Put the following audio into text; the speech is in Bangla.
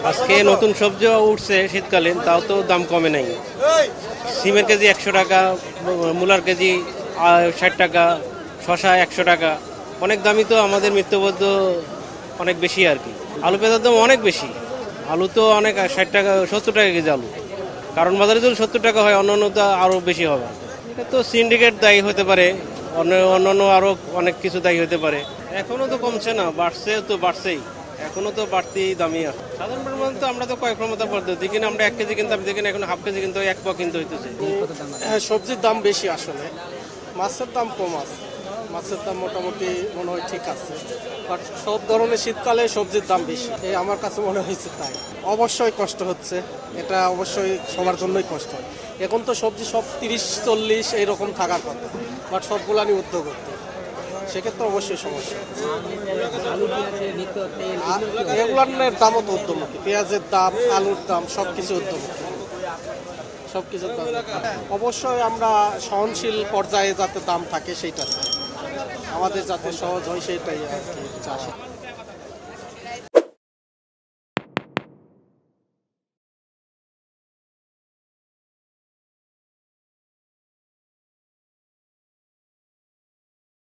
আজকে নতুন সবজিও উঠছে শীতকালীন, তাও তো দাম কমে নাই। সিমের কেজি 100 টাকা, মূলার কেজি 60 টাকা, শশা 100 টাকা। অনেক দামই তো, আমাদের মৃত্যুবদ্ধ অনেক বেশি আর কি। আলু পেঁয়াজের দাম অনেক বেশি। আলু তো অনেক 60 টাকা 70 টাকা কেজি আলু। কারণ বাজারে যদি 70 টাকা হয়, অন্যান্য তো আরও বেশি হবে। এটা তো সিন্ডিকেট দায়ী হতে পারে, অন্যান্য আরও অনেক কিছু দায়ী হতে পারে। এখনো তো কমছে না, বাড়ছেই। এখনো তো বাড়তি দামই আছে। সাধারণ পরিমাণ তো আমরা তো কয়েক ক্ষমতা পদ্ধতি কিনা, আমরা 1 কেজি কিনতাম, দেখেন এখন হাফ কেজি কিন্তু 1 পোয়া কিনতে হইতেছে। সবজির দাম বেশি আসলে, মাছের দাম কম আছে। মাছের দাম মোটামুটি মনে হয় ঠিক আছে, বাট সব ধরনের শীতকালে সবজির দাম বেশি, এই আমার কাছে মনে হয়েছে তাই। অবশ্যই কষ্ট হচ্ছে, এটা অবশ্যই সবার জন্যই কষ্ট হয়। এখন তো সবজি সব 30-40 এইরকম থাকার কথা, বাট সবগুলা নিয়ে উদ্যোগ করতে, সেক্ষেত্রে অবশ্যই সমস্যা। এগুলোর দামও তো ঊর্ধ্বমুখী, পেঁয়াজের দাম, আলুর দাম, সব কিছু ঊর্ধ্বমুখী। সব কিছুর দাম অবশ্যই আমরা সহনশীল পর্যায়ে যাতে দাম থাকে সেইটা চাই, আমাদের যাতে সহজ হয় সেইটাই আর কি চাই।